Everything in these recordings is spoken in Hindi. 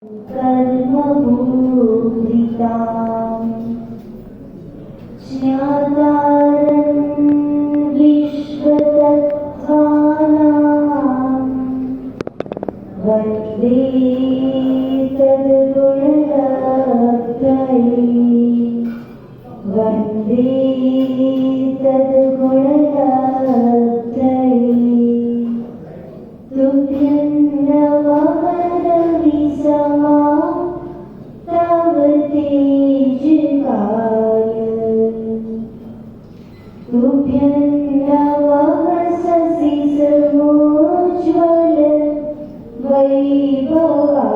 कर्मभूतिताम् ज्ञातारं विश्वतत्त्वानां वन्दे तद्गुणलब्धये वन्दे तद्गुणलब्धये तुभ्यं नमः रविसमा तव तेजकाय तुभ्यं नमः शशिसमोज्ज्वल वैभवाय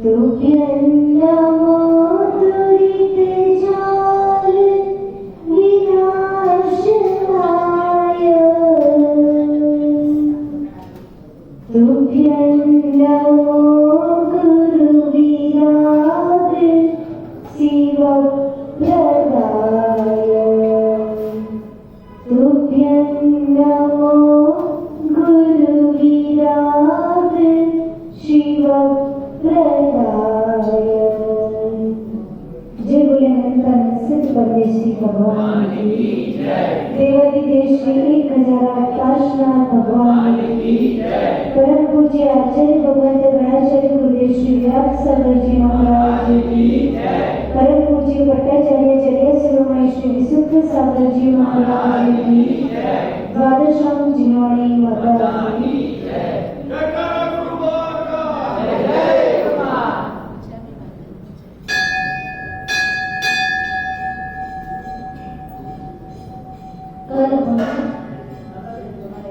तुभ्यं नमो दुरितजाल विनाशनाय तुभ्यं नमो गुरुविराग शिवप्रदाय तुभ्यं नमो गुरुविराग शिवप्रदाय। जय बोले अनंत सिद्ध परमेश्वरी भगवान की जय। देवादिदेव श्री 1008 काशनाथ भगवान की जय। परम पूज्य आचार्य भगवंत गणाचार्य गुरुदेव श्री व्यास सागर जी महाराज की जय। परम पूज्य भट्टाचार्य चर्या शिरोमणि श्री विशुद्ध सागर जी महाराज की जय। द्वादशाम जिनवाणी माता की जय।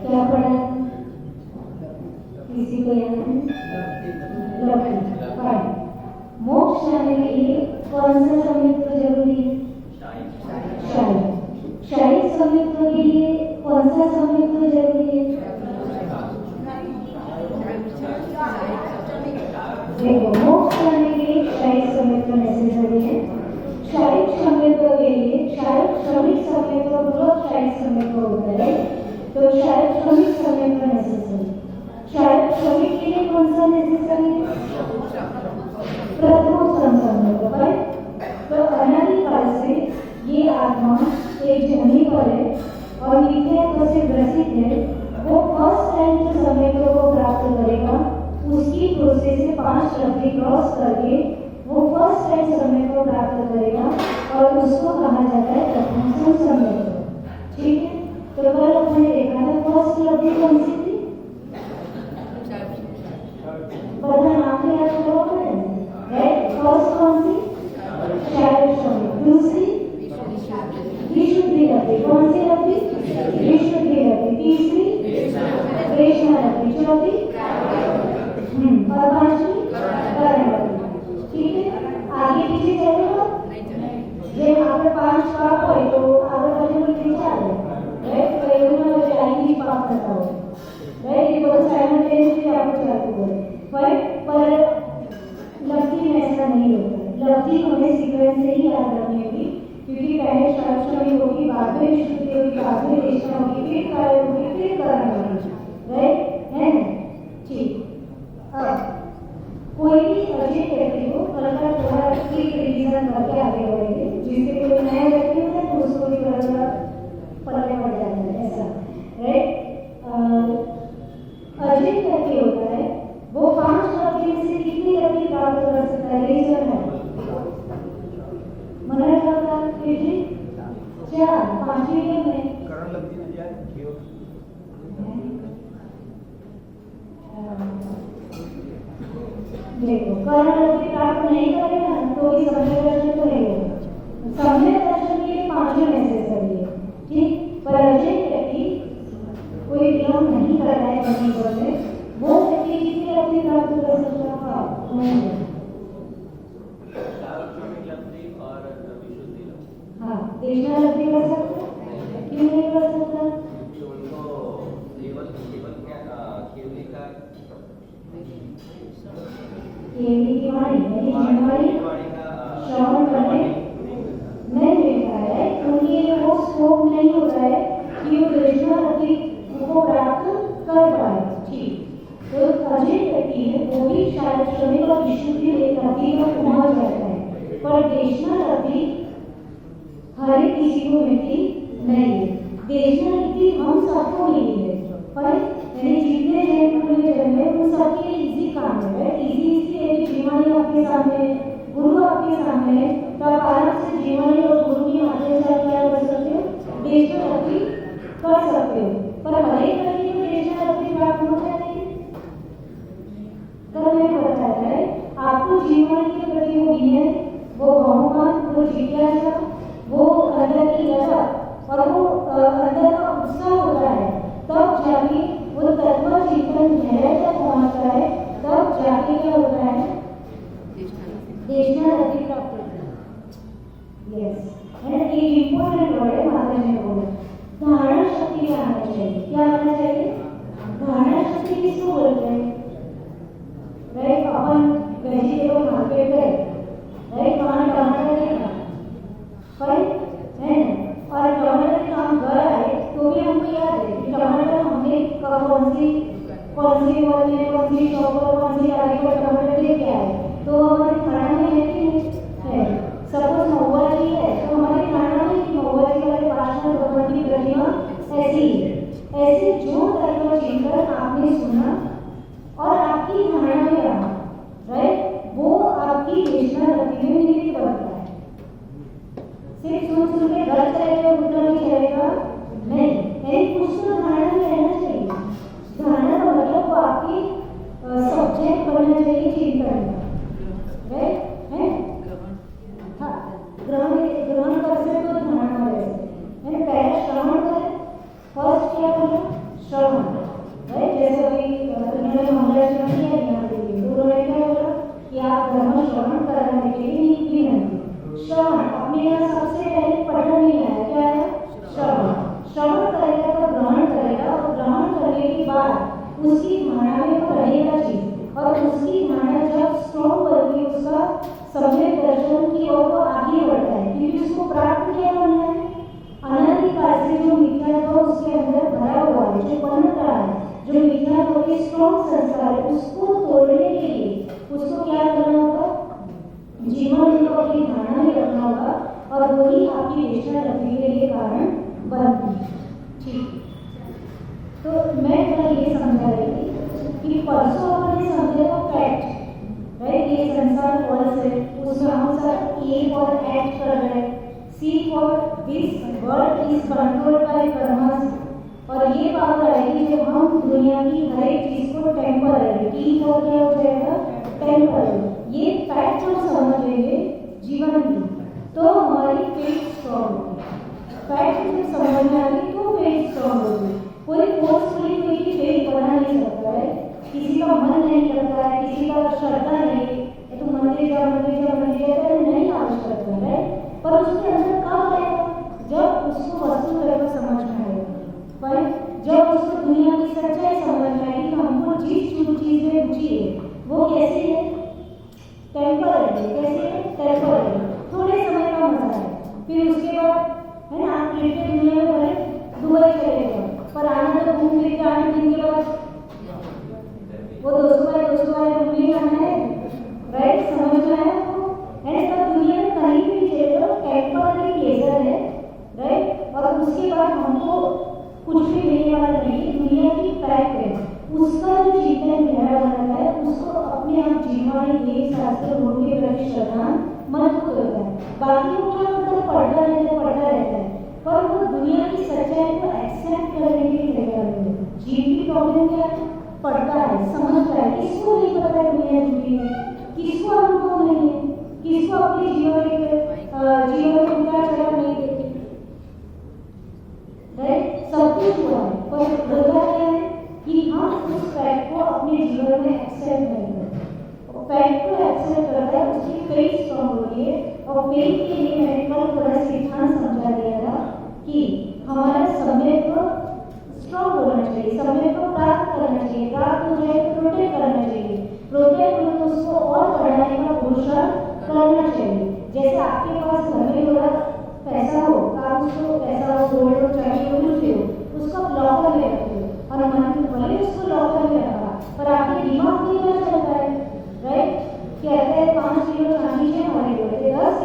क्या पढ़ा किसी को याद है? मोक्ष जाने के लिए कौन सा संयुक्त जरूरी है? शाही। शाही संयुक्त के लिए कौन सा संयुक्त जरूरी है? देखो, मोक्ष जाने के लिए शाही संयुक्त नेसेसरी है। शाही संयुक्त के लिए शाही श्रमिक संयुक्त पूर्वक शाही संयुक्त होता है, तो शाही श्रमिक संयुक्त नेसेसरी। शाही श्रमिक के लिए कौन सा नेसेसरी है? प्रथमोत्तम संयुक्त। तो अनादिकाल से ये आत्मा एक जर्नी पर है और नित्य से ग्रसित है। वो फर्स्ट टाइम जो संयुक्त को प्राप्त करेगा, उसकी प्रोसेस से 5 लब्धि क्रॉस करके वो फर्स्ट टाइम समय को प्राप्त करेगा और उसको कहा जाता है प्रथमोत्तम संयुक्त। ठीक है, तो कल हमने देखा था फर्स्ट लब्धि कौन सी थी? बता नाम याद करो। फर्स्ट कौन सी? शारीरिक संयुक्त। दूसरी विशुद्धि लब्धि। कौन सी लब्धि? विशुद्धि लब्धि। तीसरी प्रेषणा लब्धि। चौथी और पांचवी करण लब्धि। ठीक है, आगे पीछे चलेगा। जे આપણે 5 પાપ હોય તો આગળ પાછળ કોઈ ચાલે, રાઈટ? તો એવું ન હોય કે આઈની પાપ થતા હોય, રાઈટ? એ બધું સાયમલ્ટેનિયસલી આપણે ચાલતું હોય, राइट? पर लब्धि में ऐसा नहीं होता। लब्धि हमें सीक्वेंस से ही याद रखनी होगी, क्योंकि पहले शास्त्री होगी, बाद में विशुद्धि होगी, बाद में प्रेषणा होगी, फिर कार्य होगी, फिर करण होगी, राइट? है ना? ठीक। अब कोई भी अजय व्यक्ति को कल का थोड़ा क्विक रिवीजन करके आगे बढ़ेंगे, जिससे कोई नया व्यक्ति होता है तो उसको भी थोड़ा पढ़ने पड़ जाता है, ऐसा, राइट? अजय व्यक्ति होता है वो 5 लब्धि में से कितनी लब्धि प्राप्त कर सकता है? रीजन है मना करता है कितनी? 4। 5वीं में करण लब्धि में क्या है? देखो, करण लब्धि प्राप्त नहीं करेगा तो भी सम्यक दर्शन तो नहीं होगा। सम्यक दर्शन के लिए 5 नेसेसरी है, ठीक? पर अजय व्यक्ति कोई विलंब नहीं कर रहा है करने पर वो व्यक्ति कितनी लब्धि प्राप्त कर सकता है? हाँ, कृष्णा लब्धि कर सकता है। क्यों नहीं कर सकता? केवली की वाणी श्रवण करने नहीं मिलता है, क्योंकि वो स्कोप नहीं होता है कि वो कृष्णा लब्धि को प्राप्त कर पाए। ठीक, तो अजय व्यक्ति पर नेशनल अभी हर एक किसी को मिलती नहीं है। नेशनल अभी हम सबको मिली है, पर यानी जितने जन्मे उन सबके इजी काम है। इजी इसलिए जीवन आपके सामने, गुरु आपके सामने, तो आप आराम से जीवन और गुरु की माध्यम से क्या कर सकते हो, नेशनल अभी कर सकते हो। पर हर एक व्यक्ति को नेशनल अभी प्राप्त होता है। तो मैं बताया है आपको जीवन के प्रति वो नियत, वो बहुमान, वो जिज्ञासा, वो अंदर की ललक और वो अंदर का उत्साह होता है, तब जाके वो तत्व चिंतन गहराई तक पहुंचता है। तब जाके क्या होता है, नेशनल अभी प्राप्त होता है। यस, एंड ये इम्पोर्टेंट वर्ड है माता जी ने बोला। धारणा शक्ति क्या आना चाहिए, क्या आना चाहिए? धारणा शक्ति किसको बोलते हैं? राइट, अपन वेजिटेबल मार्केट गए, राइट, वहाँ टमाटर लेना, राइट है, और टमाटर के हम घर आए तो भी हमको याद है कि टमाटर हमने कौन सी मॉल में, कौन सी शॉप पर, कौन सी गाड़ी पर टमाटर लेके आए, तो हमारे खाना में है कि है। सपोज महुआ जी है तो हमारे खाना में कि महुआ जी वाले पार्षद भगवान की प्रतिमा ऐसी है। ऐसे जो तत्व चिंतन आपने सुना और आपकी धारणा में रहा, राइट, वो आपकी नेशनल गति में निहित बनता है। सिर्फ सुन के गलत रहेगा, उतना नहीं चलेगा, नहीं, यानी कुछ तो धारणा में रहना चाहिए। धारणा का मतलब वो आपकी सब्जेक्ट बनना चाहिए चिंतन का, राइट है। हाँ, ग्रहण कर सकते तो धारणा रहे, यानी पहला श्रवण करें, फर्स्ट क्या करना, श्रवण, राइट। जैसे अभी उन्होंने मंगलाचरण किया यहाँ पे, तो उन्होंने क्या बोला कि आप धर्म श्रवण करने के लिए निकली नहीं। श्रवण अपने यहाँ सबसे पहले पठन नहीं आया, क्या है? श्रवण। श्रवण करेगा तो ग्रहण करेगा, और ग्रहण करने के बाद उसकी धारणा में वो रहेगा चीज, और उसकी धारणा जब स्ट्रॉन्ग होगी उसका सम्यक दर्शन की ओर वो आगे बढ़ता है, क्योंकि उसको प्राप्त किया बनना है। अनादिकाल से जो मिथ्यात्व उसके अंदर भरा हुआ है, जो बन रहा है, जो मिथ्यात्व के स्ट्रॉन्ग संस्कार है, उसको तोड़ने के लिए उसको क्या करना होगा, जीवन को अपनी धारणा में रखना होगा, और वही आपकी नेशनल अभी के लिए कारण बनती है। ठीक, तो मैं कल ये समझा रही थी कि परसों अपने समझे तो फैक्ट, राइट, ये संसार फॉल्स है, उसमें हम सब ए फॉर एक्ट कर रहे हैं, see for this world is controlled by karmas, और ये बात आएगी जब हम दुनिया की हर एक चीज को टेम्पररी, टी फॉर क्या हो जाएगा, टेम्पररी। ये फैक्ट हम समझ लेंगे जीवन की, तो हमारी फेथ स्ट्रॉन्ग होगी। फैक्ट जब समझ में आ गई तो फेथ स्ट्रॉन्ग होगी। कोई फोर्सफुली कोई की फेथ बना नहीं सकता है, किसी का मन नहीं करता है, किसी का श्रद्धा नहीं, तो मंदिर जा नहीं आवश्यकता है, पर उसके अंदर कब आएगा, जब उसको वस्तु तत्व समझ में आएगा, पर जब उसको दुनिया की सच्चाई समझ में आएगी, हमको जिस चीज में रुचि है वो कैसे है, टेम्पररी, कैसे है, टेम्पररी, थोड़े समय का मजा है, फिर उसके बाद है ना, आप क्रिकेट दुनिया में भले दुबई चले जाओ, पर आना तो घूम फिर के 8 दिन के बाद वो दोस्तों वाले दुनिया में आना है, राइट, समझ में आया आपको, है ना। दुनिया में कहीं भी चले जाओ, टेम्पररी प्लेजर है, राइट, और उसके बाद हमको कुछ भी मिलने वाला नहीं, दुनिया की फैक्ट है, उसका जो चिंतन गहरा बनता है, उसको अपने आप जीवन में शास्त्र गुरु के प्रति श्रद्धा मजबूत होता है। बाकी वो क्या होता है, पढ़ता रहता है, पर वो दुनिया की सच्चाई को एक्सेप्ट करने के लिए तैयार नहीं है। जीव की प्रॉब्लम क्या है, पढ़ता है, समझता है, किसको नहीं पता है दुनिया झूठी है, किसको अनुभव नहीं है, किसको अपने जीवन में उनका चरण नहीं देते, राइट, सब कुछ हुआ है, पर मुद्दा क्या है कि हम उस फैक्ट को अपने जीवन में एक्सेप्ट नहीं करते। फैक्ट को एक्सेप्ट करता है, उसकी फेथ स्ट्रॉन्ग होती है, और फेथ के लिए मैंने कल थोड़ा सिद्धांत समझा दिया था कि हमारा समय को स्ट्रॉन्ग होना चाहिए, समय को प्राप्त करना चाहिए, प्राप्त हो जाए तो प्रोटेक्ट करना चाहिए, प्रोटेक्ट हो तो उसको और बढ़ाने का पुरुषार्थ करना चाहिए। जैसे आपके पास घर में थोड़ा पैसा हो, आप उसको पैसा हो, गोल्ड हो, चांदी हो, कुछ भी हो, उसको लॉकर में रखते हो, और मन में भले उसको लॉकर में रखा, पर आपके दिमाग में क्या चलता है, राइट, कहते हैं 5 किलो चांदी है हमारे बोलते, 10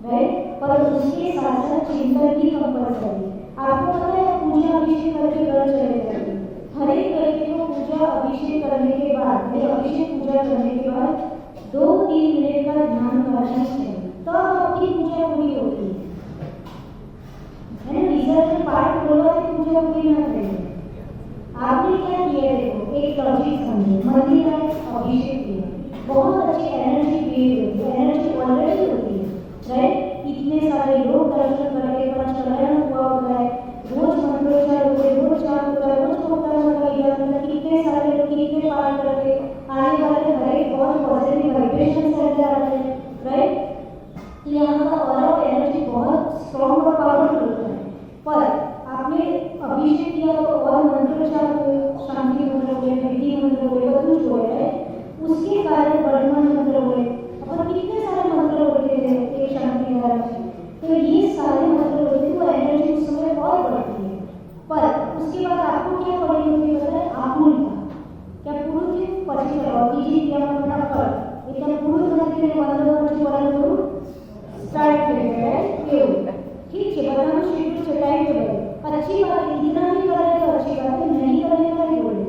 राइट। पर उसके साथ साथ चिंतन भी कंपलसरी। आपको पता है पूजा अभिषेक करके घर चले जाते, हर एक व्यक्ति को पूजा अभिषेक करने के बाद या अभिषेक पूजा करने के बाद 2-3 मिनट का ध्यान करना चाहिए, तब आपकी पूजा पूरी होती है ना। रिजल्ट में पाठ बोला तो पूजा पूरी ना करेंगे। आपने क्या किया, देखो एक लॉजिक समझे, मंदिर में अभिषेक किया, बहुत अच्छी एनर्जी क्रिएट होती है, एनर्जी ऑलरेडी होती है, राइट। इतने सारे लोग दर्शन करके पंचकल्याण हुआ होता है, रोज मंत्रोच्चार होते, रोज जाप होता है, रोज कितने सारे लोग कितने पाठ करके आने वाले हर एक बहुत पॉजिटिव वाइब्रेशन चलते आते हैं, राइट। यहाँ का ऑरा एनर्जी बहुत स्ट्रॉन्ग और पावरफुल होता है। पर आपने अभिषेक किया तो और मंत्रोच्चार हुए, शांति मंत्र हुए, विधि मंत्र हुए, बदलू जो है उसके कारण वर्तमान मंत्र हुए, अपन कितने सारे मंत्र होते हैं एक शांति वाला, तो ये सारे मंत्र होते तो एनर्जी उस समय और बढ़ती है। पर उसके बाद आपको क्या पढ़नी होती है, पता है, आत्मनिका क्या पूर्ण थे पची करवाती जी क्या मतलब पर एकदम पूर्ण मंत्र में वंदन जो पढ़ना करो स्टार्ट करेंगे, केवल ठीक है। बताना शेड्यूल चटाई पे बने, अच्छी बात है, इतना भी करें तो अच्छी बात है, नहीं करने का नहीं बोले।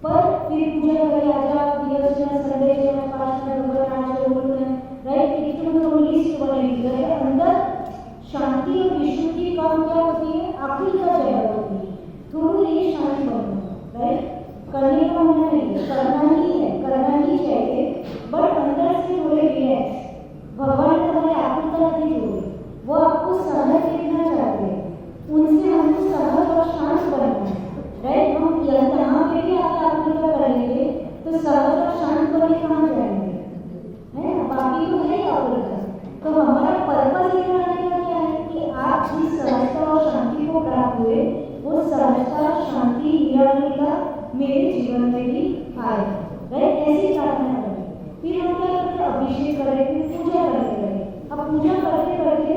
पर फिर पूजा करें, आजा दिवस संदेश पाठ राइट, एकदम तो लिस्ट बनेगी, राइट। अंदर शांति और विशुद्धि काम क्या होती है, आखिर का जगह होती है, थोड़ी ये शांति बनना, राइट। करने का मन नहीं है, करना ही है, करना ही चाहिए, बट अंदर से थोड़े रिलैक्स। भगवान हमारे आत्मकला नहीं जोड़े, वो आपको सहज देखना चाहते हैं, उनसे हमको सहज और शांत बनना है, राइट। हम यहाँ पे भी आगे आत्मकला करेंगे तो सहज और शांत बने कहाँ जाएंगे, है ना, बाकी तो है आत्मकला। तो हमारा पर्पस ये करने का क्या है कि आप जिस सहजता और शांति को प्राप्त हुए, वो सहजता शांति निरामिता मेरे जीवन में भी आए, राइट। ऐसी प्रार्थना करें। फिर हम क्या करते हैं, अभिषेक करें, फिर पूजा करते रहें। अब पूजा करते करते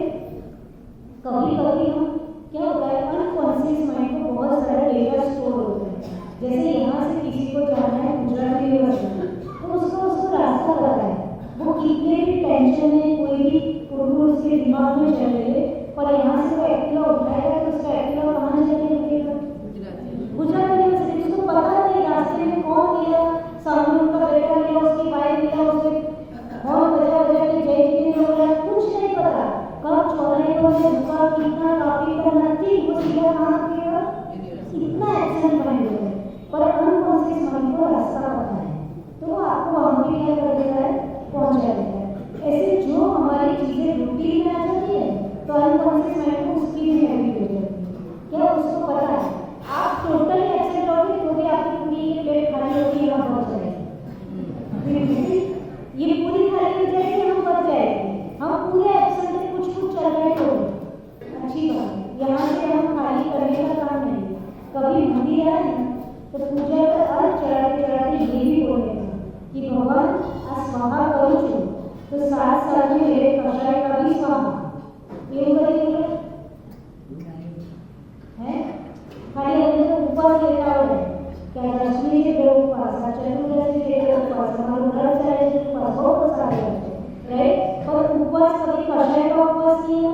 कभी कभी हम क्या होता है, अनकॉन्शियस माइंड में बहुत सारा डेटा स्टोर होता है। जैसे यहाँ से किसी को जाना है गुजरात यूनिवर्सिटी, तो उसको रास्ता पता है, वो कितने भी टेंशन में कोई भी उर्दू उसके दिमाग में चल रहे, पर यहाँ से वो एक्टिवा उठाएगा तो उसका एक्टिवा कहाँ चले लगेगा, गुजरात यूनिवर्सिटी। उसको पता नहीं रास्ते में कौन मिला, सामने उनका बेटा मिला, उसकी वाइफ मिला, उसे और बजा के जय जी ने बोला, कुछ नहीं पता कब चौराहे पर झुका, कितना ट्रैफिक का नथी, वो सीधा कहाँ गया, इतना एक्सीडेंट बन गया। पर अनकॉन्शियस माइंड को रास्ता पता है, तो आपको वहाँ भी क्या कर देता है, पहुँचा देता है। ऐसे जो हमारी चीजें रूटीन में आ जाती है तो अनकॉन्शियस माइंड को उसकी भी हैबिट हो जाती है, क्या उसको पता है। आप टोटली एक्सेप्ट होगे तो भी आपकी पूरी ये प्लेट खाली होगी, यहाँ पहुँच जाएगी, ये पूरी खाली हो जाएगी, हम बच जाएंगे। हम पूरे एब्सेंट में कुछ चल रहे तो अच्छी बात है, यहाँ से हम खाली करने का काम नहीं। कभी मंदिर आए तो पूजा का अर्थ चढ़ाते चढ़ाते ये भी बोलेगा कि भगवान आज स्वाहा करूँ छू, तो साथ साथ में मेरे कषाय का भी स्वाहा ये करेंगे है। खाली अपने तो उपवास लेता हो क्या, दशमी के दो उपवास, चतुर्दशी के दो उपवास, हमारे व्रत चाहे तो उपवास बहुत सारे राइट। पर उपवास कभी कषाय का उपवास किया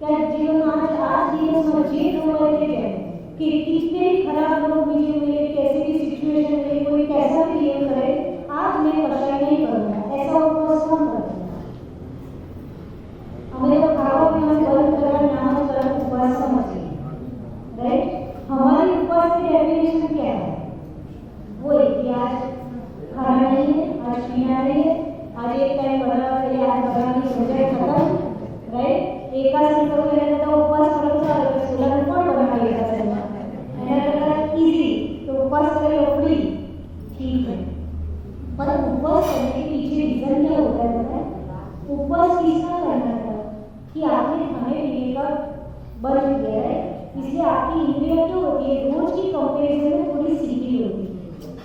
क्या, जीवन आज दिवस में जीत हुआ है कि कितने खराब लोग मुझे मिले, कैसे भी सिचुएशन में कोई कैसा भी ये करे, आज मैं कषाय नहीं करूँगा, ऐसा उपवास कौन करता है। हमें तो खावा पीना बंद करना, नाम करना उपवास समझिए, राइट। हमारी उपवास की डेफिनेशन क्या है, वो एक आज खाना नहीं है, आज पीना नहीं है, आज एक टाइम बना पहले आज बना की हो जाए खत्म, राइट। एकादशी करो रहता तो उपवास करो तो सोलह कौन बना लेगा, इजी तो उपवास करे फ्री, ठीक है। पर उपवास करने के पीछे रीजन क्या होता है पता है, उपवास किसका करना था कि आपने खाने पीने का बंद किया है, इसलिए आपकी इंद्रियां जो होती है रोज की कंपेरिजन में थोड़ी सीधी होती है,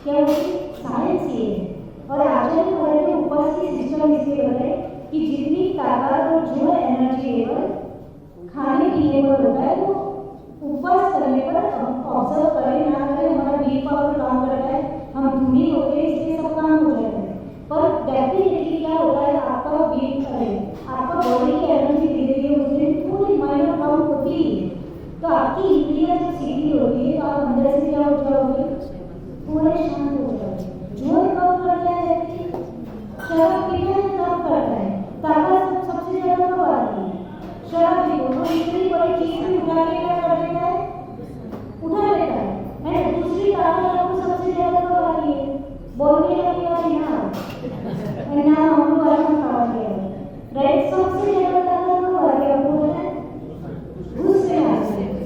क्या होती है, साइंस ये है। और आचार्य बोले तो उपवास की सिस्टम इसलिए बताए कि जितनी ताकत और जो एनर्जी लेवल खाने पीने पर होता है वो उपवास करने पर ऑब्जर्व करें ना करें, हमारा विल पावर काम करता है, हम धूनी होते हैं इसलिए सब काम हो जाता है। पर डेफिनेटली क्या होता है, आपका विल करें, आपका बॉडी होती है तो आपकी इंद्रियां जब सीधी होती है तो आप अंदर से क्या हो जाओगे, पूरे शांत हो जाओगे। जोर कब करता है व्यक्ति, शराब पीता है तब करता है। ताकत सबसे ज्यादा कब आती है, शराब पीओ तो इतनी बड़ी चीज भी उठा के क्या कर देता है, उठा लेता है। दूसरी ताकत आपको सबसे ज्यादा कब आती है, बोलने लगी आती है ना हम वाला खावा गया राइट। सबसे ज्यादा ताकत कब आती है आपको पता है, गुस्से में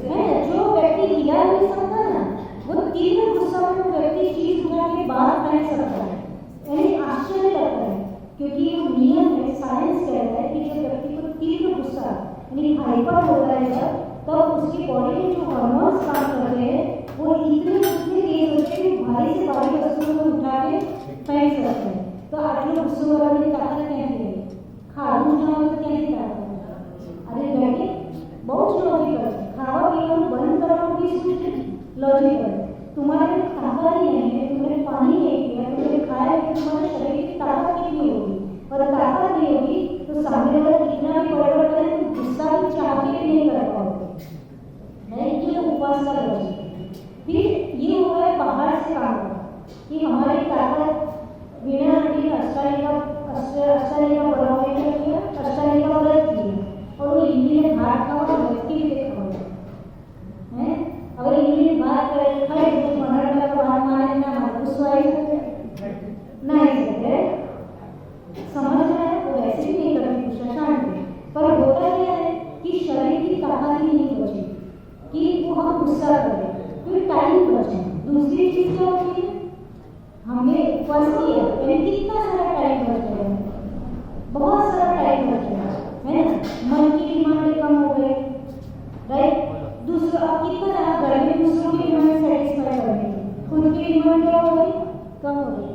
है। जो व्यक्ति हिला नहीं सकता ना वो तीव्र गुस्सा में वो व्यक्ति चीज उठा के बाहर फेंक सकता है। यानी आश्चर्य लगता है क्योंकि ये नियम है, साइंस कहता है कि जब व्यक्ति को तीव्र गुस्सा यानी हाइपर होता है तब उसकी बॉडी में जो हार्मोन्स काम करते हैं वो इतने तेज होते हैं कि भारी से भारी वस्तुओं को उठा के फेंक सकते हैं। तो आटलो गुस्सो करने की ताकत कैसी है, खावा पीना तो कैसी ताकत है। अरे बेटे बहुत लॉजिकल है, खावा पीना बंद करना भी लॉजिकल। तुम्हारे में ताकत ही नहीं है, तुमने पानी नहीं पिया, तुमने खाया कि तुम्हारे शरीर की ताकत कितनी होगी, और ताकत नहीं होगी तो सामने वाला कितना भी बड़ा करे तो गुस्सा भी चाह के नहीं कर पाओगे। ये उपवास का लॉजिक। फिर ये हो गया बाहर से काम कि हमारी ताकत वीणा आंटी ने अष्टालिका बनाने के लिए अष्टालिका व्रत किया और वो इमली ने भात का और व्यक्ति भी देखा है। अगर इमली ने भात करे खाए तो मरण का भात माने ना माने गुस्सा आई सकते नहीं सकते, समझ रहे हैं। वो वैसे भी नहीं करती गुस्सा शांत है, पर होता क्या है कि शरीर की ताकत ही नहीं बची कि वो हम गुस्सा करें, फिर टाइम बचे। दूसरी चीज क्या होती है, हमने उपवास किया यानी कितना सारा टाइम बच गया, बहुत सारा टाइम बच गया है ना। मन की डिमांड कम हो गई राइट। दूसरा अब कितना ज्यादा घर में दूसरों की डिमांड सेटिस्फाई करेंगे, खुद की डिमांड क्या हो गई, कम हो गई।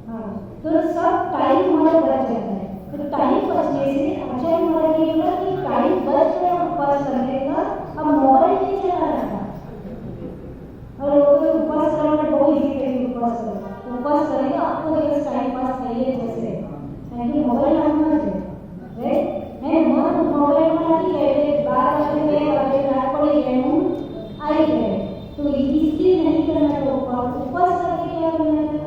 हाँ तो सब टाइम हमारा बच जाता है। तो टाइम बचने से अच्छा हमारा ये होगा कि टाइम बच गया उपवास करने का, अब मोबाइल नहीं चला रहा था और वो तो उपवास करना बहुत इजी है। उपवास करेंगे आपको देखिए टाइम पास करिए जैसे यानी मोबाइल आना है राइट है मन मोबाइल में आती है 12 बजे रात पड़ी है हम आई है तो इसलिए नहीं करना है। उपवास करके क्या करना है,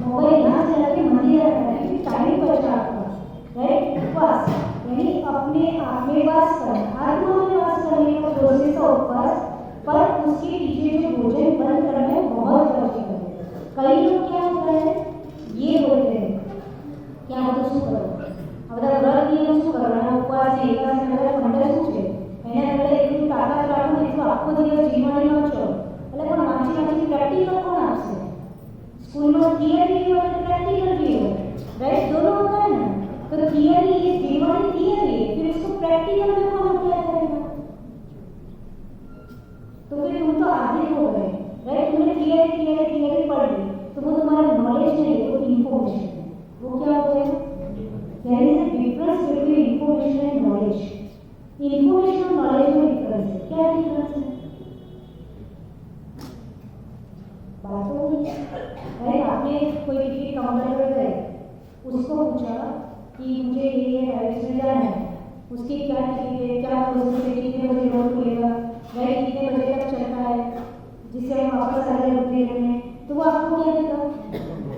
मोबाइल ना चला के मंदिर रहना है, टाइम बचा आपका राइट। उपवास यानी अपने आप में वास करना, आत्मा में वास करने का प्रोसेस है उपवास, पर उसके पीछे जो भोजन बंद करना है बहुत लॉजिकल है। कई लोग क्या होता है ये बोलते हैं क्या होता है करो अब व्रत नहीं उसको करना उपवास है एकादशी मतलब मंडल सूचे मैंने अगर एक ताकत राखो नहीं तो आपको दिया जीवनी નો છો એટલે પણ વાંચી प्रैक्टिकल કોણ આપશે, स्कूल में थियरी भी और प्रैक्टिकल भी हो राइट, दोनों होता है ना। तो थियरी ये जीवनी थियरी है, फिर उसको प्रैक्टिकल में कौन अप्लाई करेगा, तो फिर तुम तो आधे हो गए राइट। तुमने थियरी पढ़ ली तो वो तुम्हारा नॉलेज नहीं है, वो इन्फॉर्मेशन है। वो क्या हो गया, there is a difference between information and knowledge. Information और नॉलेज में डिफरेंस है, क्या डिफरेंस है बातों में। अरे आपने कोई टिकट काउंटर पर गए, उसको पूछा कि मुझे ये राइट्स में जाना है, उसकी क्या टिकट है, क्या प्रोसेस है, कितने बजे रोड खुलेगा राइट, कितने बजे तक चलता है जिससे हम वापस आ जाए अपने घर में, तो वो आपको क्या देगा,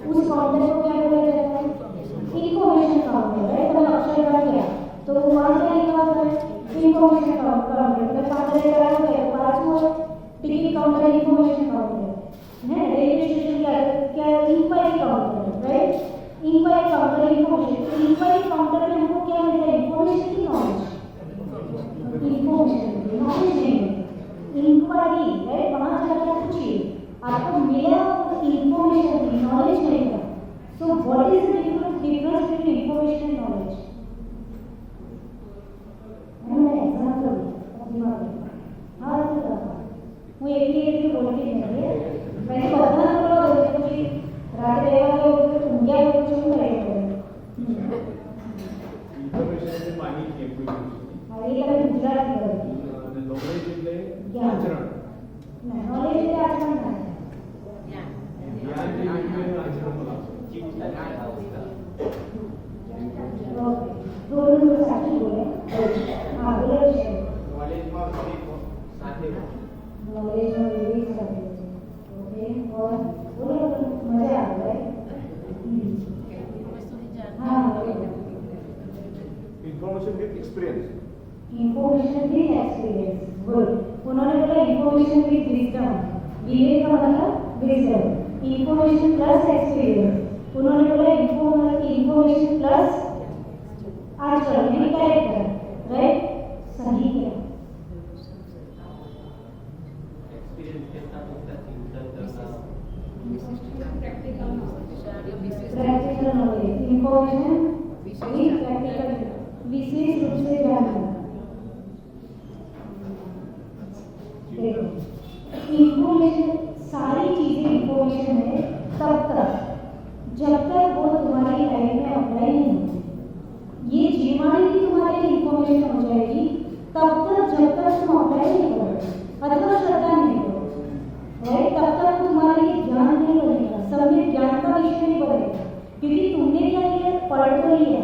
उस काउंटर को क्या बोला जाता है, इन्फॉर्मेशन काउंटर राइट। तो अक्षर का क्या तो वहाँ क्या लिखा होता है, इन्फॉर्मेशन काउंटर। मतलब 5 बजे का हो गया 5 हुआ टिकट काउंटर इन्फॉर्मेशन काउंटर है। रेलवे स्टेशन क्या enquiry counter right, enquiry counter information. Enquiry counter में हमको क्या मिलता है, इन्फॉर्मेशन की नॉलेज, इन्फॉर्मेशन नॉलेज नहीं है, इंक्वायरी राइट। वहाँ जाकर पूछिए आपको मिला इन्फॉर्मेशन नॉलेज नहीं था। So what is the difference between information and knowledge. मैंने एग्जांपल दिमाग में हाँ वो एक बोलती नहीं है मैंने बता करो कि रात रहेगा तो ઊંઘ્યા હોય તો શું કરે ઇન્ફોર્મેશન એટલે પાણી કે કોઈ હા એ તમે ગુજરાતી કરો અને નોલેજ એટલે જ્ઞાન આચરણ ના નોલેજ એટલે આચરણ ના જ્ઞાન એટલે આચરણ બોલા ઓકે दोनों साथी बोले हाँ बोले information with experience. Information with experience, good. उन्होंने बोला इंफॉर्मेशन विद विजडम, विवेक का मतलब विजडम, इंफॉर्मेशन प्लस एक्सपीरियंस। उन्होंने बोला इंफॉर्मेशन प्लस आचरण, यानी कैरेक्टर, राइट? सही है। एक्सपीरियंस के साथ उसका चिंतन करना, practical knowledge, information with practical, विशेष रूप से जानना। देखो, इंफॉर्मेशन, सारी चीजें इंफॉर्मेशन है तब तक जब तक वो तुम्हारी लाइफ में अप्लाई नहीं होती। ये जीवाणी भी तुम्हारे लिए इंफॉर्मेशन हो जाएगी तब तक जब तक तुम अप्लाई नहीं करोगे अथवा श्रद्धा नहीं करोगे, राइट? तब तक तुम्हारे लिए ज्ञान नहीं बनेगा, सम्यक ज्ञान का विषय नहीं बनेगा। क्योंकि तुमने क्या किया, पढ़ तो लिया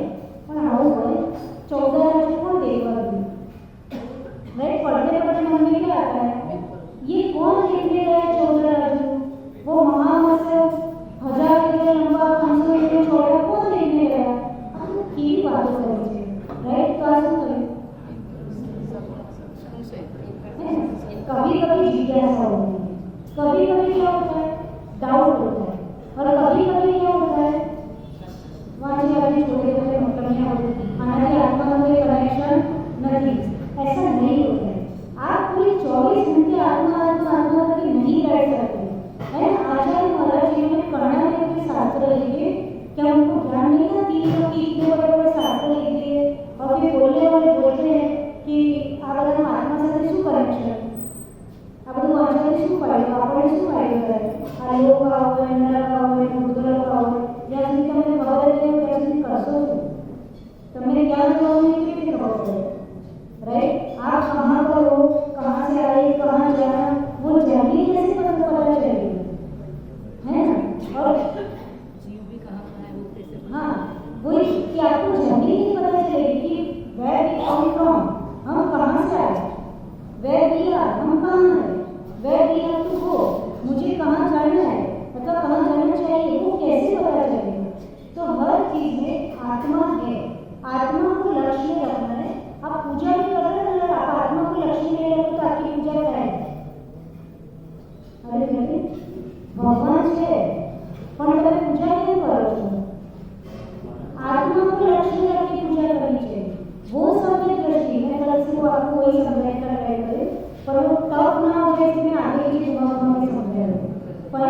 पर आओ बोले 14 राज्यों को देखा भी, राइट? पढ़ते पढ़ते मन में क्या आता है, ये कौन देखने गया 14 राज्यों? वो महामहोत्सव 1000 मीटर लंबा 500 मीटर चौड़ा कौन देखने गया? हम की बात करेंगे, राइट? तो आज कभी कभी जिज्ञासा होती है, कभी कभी क्या होता है, डाउट होता है, और कभी कभी क्या होता है, वहाँ से आगे छोटे छोटे मतलब क्या होते हैं, हमारी आत्मा में कनेक्शन नहीं, ऐसा नहीं होता है। आप पूरे 24 घंटे आत्मा आत्मा आत्मा करके नहीं बैठ सकते, है ना? आचार्य महाराज जी ने कर्णाटक के शास्त्र लिखे, क्या उनको ध्यान नहीं था? 3 लोग की इतने बड़े बड़े शास्त्र लिख दिए और फिर बोलने वाले बोलते हैं कि आप अगर आत्मा से शू कनेक्शन, अब तो आचार्य शू पाएगा, આપણે શું પાડ્યું આ લોક આવે નરક આવે ભૂતગર્ભ આવે, જ્યાં સુધી તમને ખબર નહીં હોય ત્યાં સુધી કરશો શું? તમને જ્ઞાન હોવું કેવી રીતે ખબર પડે, राइट? आप कहाँ पर हो, कहाँ से आए, कहाँ जाना, वो जर्नी कैसे पता चलेगी, है ना? और जीव भी कहाँ है वो कैसे? हाँ, वही कि आपको जर्नी नहीं पता चलेगी कि where we come from, हम कहाँ से आए, where we are, हम कहाँ हैं, where we have to go, मुझे कहाँ जाना है, मतलब कहाँ जाना चाहिए, वो कैसे पता चलेगा? तो हर चीज में आत्मा है, आत्मा को लक्ष्य में रखना है। आप पूजा भी कर रहे हैं, आप आत्मा को लक्ष्य में रखो तो आपकी पूजा क्या है? अरे कहते भगवान है पर તમે પૂજા કેમ કરો છો? आत्मा को लक्ष्य में रख के पूजा करनी चाहिए। वो सम्यक दृष्टि, मैं कल से वो आपको वही समझाया ट्राई करे, पर वो टफ ना हो जाए इसमें आगे की जुमा में समझाया। पर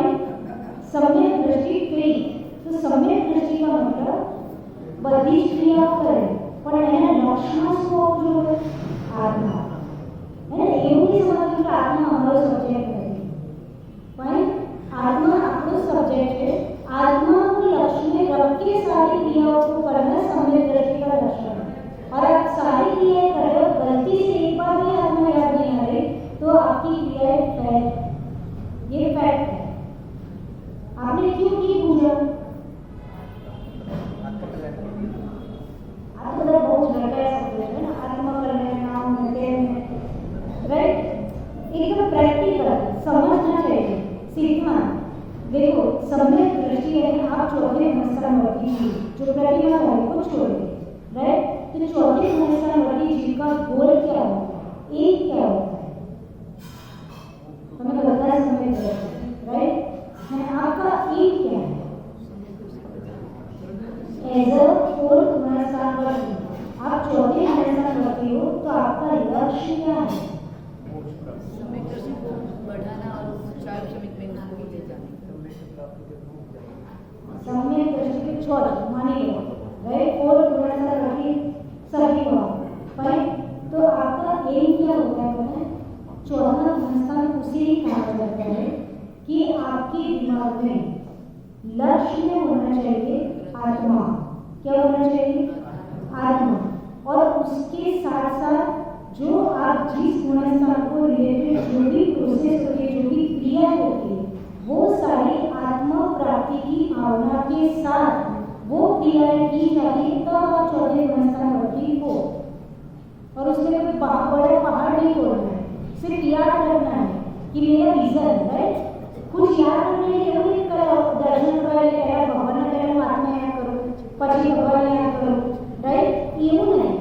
सम्यक दृष्टि फेथ, तो सम्यक दृष्टि का मतलब बधी क्रिया करे પણ એના લક્ષણ શું હોવું જોઈએ? આત્મા, है ना? એવું નહીં સમજવું કે આત્મા અમારો સબ્જેક્ટ નથી, પણ आत्मा આપણો सब्जेक्ट है। आत्मा को लक्ष्य में रख के सारी क्रियाओं को करना सम्यक दृष्टि का लक्षण है। और आप सारी क्रियाएं कर रहे हो, गलती से एक बार भी आत्मा याद नहीं आ रही तो आपकी क्रियाएं फेल, ये फैक्ट है। आपने क्यों की पूजा? आत्मा बहुत झटका शब्द है ना, आत्मा करने नाम राइट? एकदम प्रैक्टिकल समझना चाहिए, सीखना। देखो, सम्यक दृष्टि है, आप चौथे मनस्तानवर्ती जीव जो प्रतिमा है को छोड़ दे, राइट? तो चौथे मनस्तानवर्ती जीव का गोल क्या होता है, एम क्या होता है? हमें पता है सम्यक दृष्टि, राइट? आपका एम क्या है? एज अ फोर्थ मनस्तानवर्ती, आप चौथे मनस्तानवर्ती हो तो आपका लक्ष्य क्या है? सम्यक दृष्टि को बढ़ाना और चार श्रमिक में उसको भी ले जाना। सम्यक दृष्टि के छोड़ मानिए, राइट? फोर्थ मनस्तानवर्ती सभी हो, राइट? तो आपका एम क्या होता है? चौथा मनस्तान उसे ही कहा जाता है कि आपके दिमाग में लक्ष्य में होना चाहिए आत्मा। क्या होना चाहिए? आत्मा। और उसके साथ साथ जो आप जिस गुणस्थान को रिलेटेड जो भी प्रोसेस होती है, जो भी क्रिया होती है, वो सारी आत्मा प्राप्ति की भावना के साथ वो क्रियाएं की जाती है, तब आप चौथे गुणस्थानवर्ती हो। और उसमें कोई बड़ा पहाड़ नहीं तोड़ना है, सिर्फ याद रखना है कि मेरा रीजन, राइट? कुछ याद रखने के लिए दर्शन कराए भगवान करें आत्मा याद करो, પછી भगवान याद करो, राइट? એવું नहीं,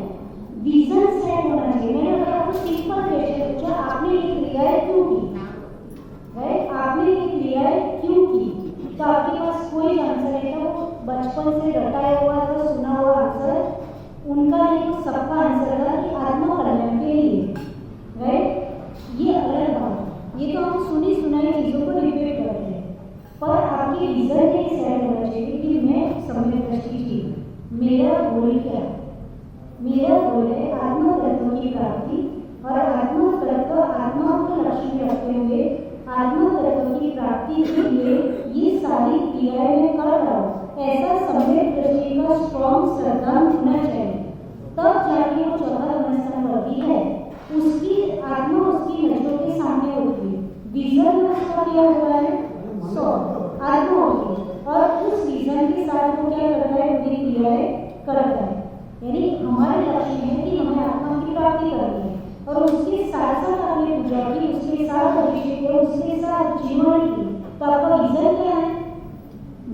मेरा गोल है आत्म तत्व की प्राप्ति और आत्म तत्व आत्मा को लक्ष्य में रखते हुए आत्म तत्व की प्राप्ति के लिए ये सारी क्रियाएं मैं कर रहा हूँ। ऐसा सम्यक दृष्टि का स्ट्रॉन्ग सिद्धांत होना चाहिए, तब जाके वो चौथा गुणस्थान बढ़ती है। उसकी आत्मा उसकी नजरों के सामने होती है। विजन में उसका क्या होता है? सौ आत्मा होती है और उस विजन के साथ वो क्या करता है? पूरी क्रियाएं करता है। यानी हमारे लक्ष्य है कि हमें आत्मा की प्राप्ति करनी है और उसके साथ साथ आपने पूजा की, उसके साथ अभिषेक किया, उसके साथ जीवन की। तो आपका विजन क्या है?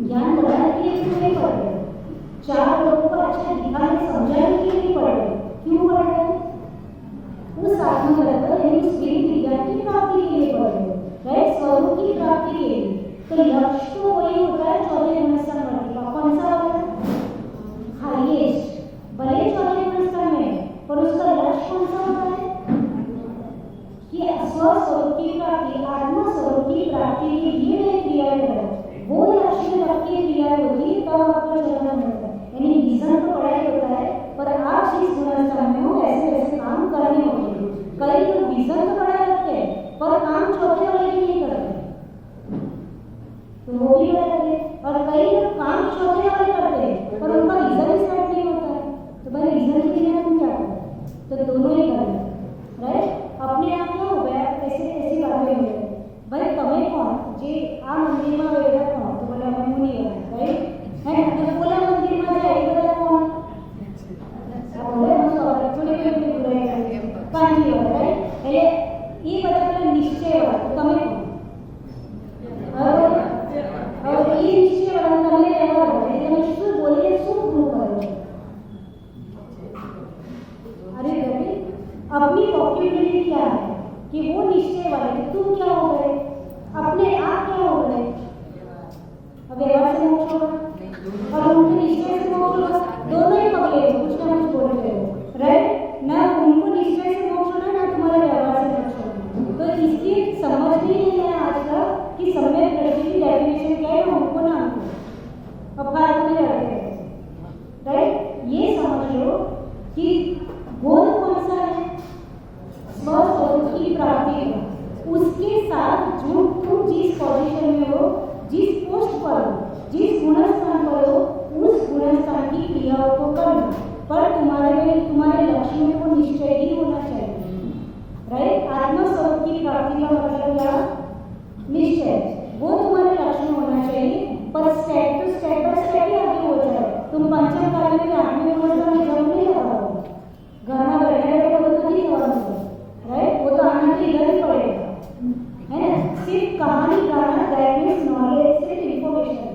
ज्ञान बढ़ाने के लिए क्यों नहीं पढ़ रहे? चार लोगों को अच्छा दिखाने समझाने के लिए नहीं पढ़ रहे। क्यों पढ़ रहे? उस आत्म तत्व यानी उस विज्ञान की प्राप्ति के लिए पढ़ रहे हो, राइट? स्वरूप की प्राप्ति के लिए। तो लक्ष्य तो वही होता है चौथे गुणस्थान का। कौन सा होता है? हाईएस्ट। भले चौथे गुणस्थान में, पर उसका लक्ष्य कौन सा होता है? कि स्वस्वरूप की प्राप्ति, आत्मा स्वरूप की प्राप्ति के लिए मैं क्रियाएं कर रहा हूँ। वो लक्ष्य में रख के क्रियाएं होती है, तब आपका चौथा होता है। यानी विजन तो बड़ा ही होता है, पर आप जिस गुणस्थान में हो ऐसे ऐसे काम करने होंगे। कई लोग विजन तो बड़ा रखते हैं, पर काम चौथे वाले भी नहीं करते, तो वो भी गलत है। और कई लोग काम चौथे वाले करते हैं, पर उनका विजन स्टार्ट नहीं होता है। तो भाई विजन के लिए तुम क्या करो? तो दोनों ही करें, राइट? अपने आप क्या हो गया? ऐसी बातें हो गई। भाई तुम्हें कौन जे आ मंदिर में वेदा कौन? तो बोला मैं मुनि है, राइट? है तो बोला मंदिर में जाए वेदा कौन? बोले हम सब थोड़े भी बुराई करते हैं कांडी हो, राइट? એટલે એ બધા પેલા નિશ્ચય વાળા તમે કોણ? હવે એ નિશ્ચય વાળા તમે રહેવા દો, તમે શું બોલીને શું પ્રૂવ કરો? अरे बेटे अपनी वोकैब्युलरी क्या है कि वो निश्चय वाले कि तुम क्या हो गए, अपने आप क्या हो गए? अब व्यवहार से मोक्ष होगा और उनके निश्चय से मोक्ष होगा, दोनों ही पगले कुछ ना कुछ बोल रहे हो, राइट? ना उनको निश्चय से मोक्ष होना, ना तुम्हारे व्यवहार से मोक्ष होना। तो इसकी समझ नहीं है आज तक कि सम्यक दृष्टि की डेफिनेशन क्या है, हमको ना हमको अब बात में रहते हैं, राइट? ये समझ लो कि गोल कौन सा है? स्वस्वरूप की प्राप्ति का। उसके साथ जो तुम जिस पोजीशन में हो, जिस पोस्ट पर हो, जिस गुणस्थान पर हो, उस गुणस्थान की क्रियाओं को करना, पर तुम्हारे लक्ष्य में वो निश्चय ही होना चाहिए, राइट? आत्म स्वरूप की प्राप्ति का मतलब क्या? निश्चय। वो तुम्हारे लक्ष्य में होना चाहिए, पर step to step by step ही आगे हो जाए। तुम पंचम काल में आत्म व्यवस्था में जरूर नहीं लगाओगे, घर में बैठे रहकर तो नहीं होगा, राइट? वो तो आना तो इधर ही पड़ेगा, है ना? सिर्फ कहानी गाना, दैट मीन्स नॉलेज, सिर्फ इंफॉर्मेशन।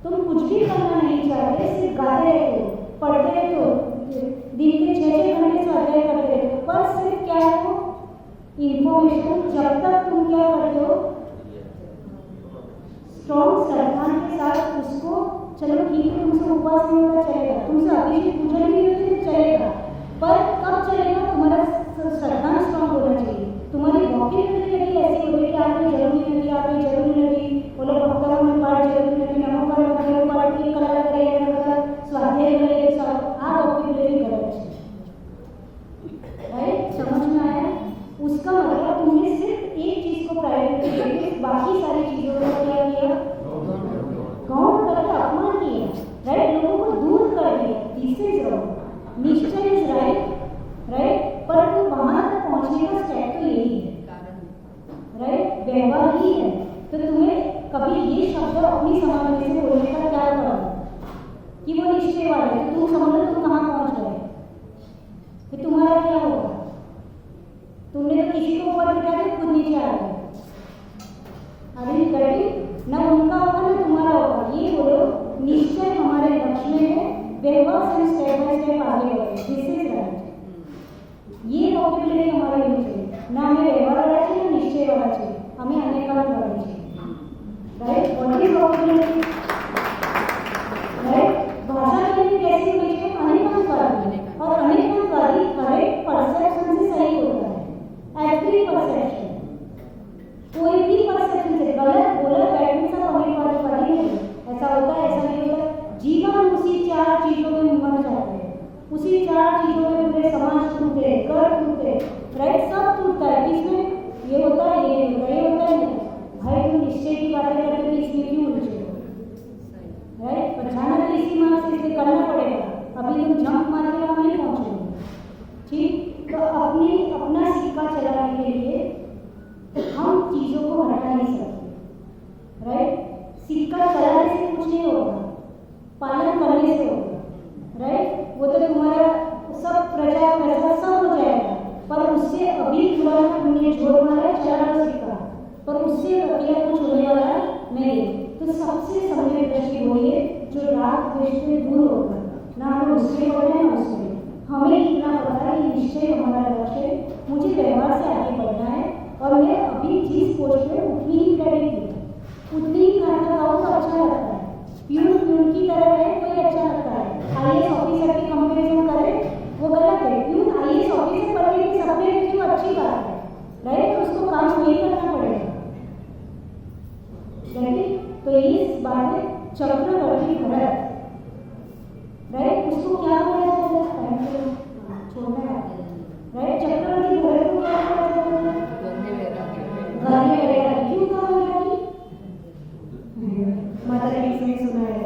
तुम कुछ भी करना नहीं चाहते, सिर्फ गाते रहते हो, पढ़ते रहते हो, दिन के 6-6 घंटे स्वाध्याय करते रहते हो, पर सिर्फ क्या है? इंफॉर्मेशन। जब तक तुम क्या करते हो? स्ट्रॉन्ग श्रद्धा के साथ उसको, चलो ठीक है तुमसे उपवास नहीं होगा चलेगा, तुमसे अभिषेक पूजन नहीं होती तो चलेगा, पर कब चलेगा? तुम्हारा श्रद्धा स्ट्रॉन्ग होना चाहिए। तुम्हारी वोकैब्युलरी ऐसी होगी कि आपने जरूरी नहीं, आपने जरूरी नहीं, बोलो भक्तों में पाठ जरूरी नहीं, नमो कर मतलब पाठ की कला करेगा, मतलब स्वाध्याय करेगा, आ वोकैब्युलरी गलत है, राइट? समझ में आया? उसका मतलब तुमने सिर्फ एक चीज को प्रायोरिटी दी, बाकी सारी चीजों को क्या किया? गौण करके अपमान किया, राइट? लोगों को दूर कर दिया। This is wrong. निश्चय इज राइट, राइट? पर तो वहां तक पहुंचने का स्टेप तो यही है, राइट? व्यवहार ही है। तो तुम्हें कभी ये शब्द अपनी समाज में से बोलने का क्या करो कि वो निश्चय वाला है, तो तुम समझ लो तुम कहाँ पहुंच गए, फिर तुम्हारा क्या होगा? तुमने तो किसी को ऊपर बिठा के खुद नीचे आ गए, अभी करेक्ट ना उनका होगा ना तुम्हारा होगा। ये बोलो निश्चय हमारे लक्ष्य में है, व्यवहार से स्टेप बाय स्टेप आगे बढ़े, दिस इज राइट। ये वोकैब्युलरी हमारा यूज है, ना हमें व्यवहार वाला चाहिए ना निश्चय वाला चाहिए, हमें अनेकांत वाला चाहिए, right? What is vocabulary, right? भाषा के लिए कैसी होनी चाहिए? अनेकांतवादी, और अनेकांतवादी करेक्ट परसेप्शन से सही होता है। एवरी परसेप्शन, कोई भी परसेप्शन से गलत बोला बैठने से अनेकांतवादी नहीं। ऐसा होता है, ऐसा नहीं होता। जीवन उसी चार चीजों में मर जाते हैं, उसी चार टूटे, समाज टूटे, घर टूटे, राइट, सब टूटता है। किसमें ये होता है, ये होता है, ये होता है नहीं। भाई तुम निश्चय की बातें करते हो, इसमें क्यों उलझे हो, राइट? पर जाना तो इसी मार्ग से, इसलिए करना पड़ेगा। अभी तुम जंप मार के वहाँ नहीं पहुँचोगे, ठीक? तो अपना सिक्का चलाने के लिए हम चीज़ों को हटा नहीं सकते, राइट? सिक्का चलाने से कुछ नहीं होगा, पालन करने से होगा, राइट? वो तो तुम्हारा सब प्रजा सब हो जाएगा, पर उससे अभी पुराना तुमने जोर मारा चला तो सिक्का, पर उससे अगला कुछ होने वाला नहीं। तो सबसे सम्यक दृष्टि वही है जो राग द्वेष से दूर होगा, ना हमें उससे पढ़ना है ना उससे। हमें इतना पता है कि निश्चय हमारा लक्ष्य है, मुझे व्यवहार से आगे बढ़ना है, और मैं अभी जिस पोस्ट में उतनी ही क्रेडिट दी, उतनी ही खाना खाऊँ तो अच्छा लगता है। प्यून की तरह है, कोई अच्छा लगता है। आईएएस ऑफिसर की कंपैरिजन करें वो गलत है। प्यून आईएएस ऑफिसर बनने की सपने देखी वो अच्छी बात है, राइट? तो उसको काम वही करना पड़ेगा, राइट? तो इस बात में चक्रवर्ती भरत, राइट, उसको क्या बोला जाता है, छोड़ना है, राइट? चक्रवर्ती भरत को क्या बोला जाता है, घर में रहेगा। क्यों कहा वैरागी? माता ने इसमें सुना है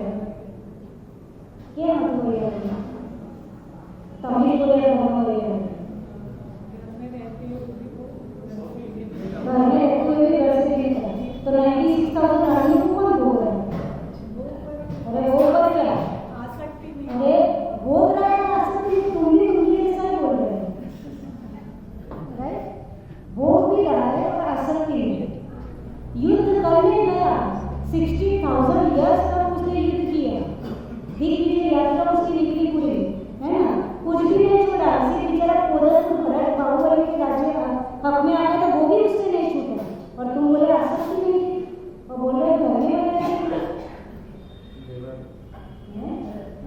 क्या मतलब वैरागी? तमिल बोले धर्म वैरागी, घर में रहते हुए भी घर से नहीं था। तो 96,000 रानी को कौन भोग रहा है? अरे वो कर क्या, अरे भोग रहा है आसक्ति, तुम भी उनके जैसा ही बोल रहे हो, राइट? भोग भी रहा है और आसक्ति भी। युद्ध करने गया, 60,000 ईयर्स तक उसने युद्ध किया, दिग्विजय यात्रा उसकी निकली पूरी, है ना? कुछ भी नहीं छोड़ा, सिर्फ बेचारा कोदर भरत बाहुबली के राज्य हक में आया तो वो भी उससे नहीं छूटा, और तुम बोले आसक्ति नहीं थी, और बोल रहे घर में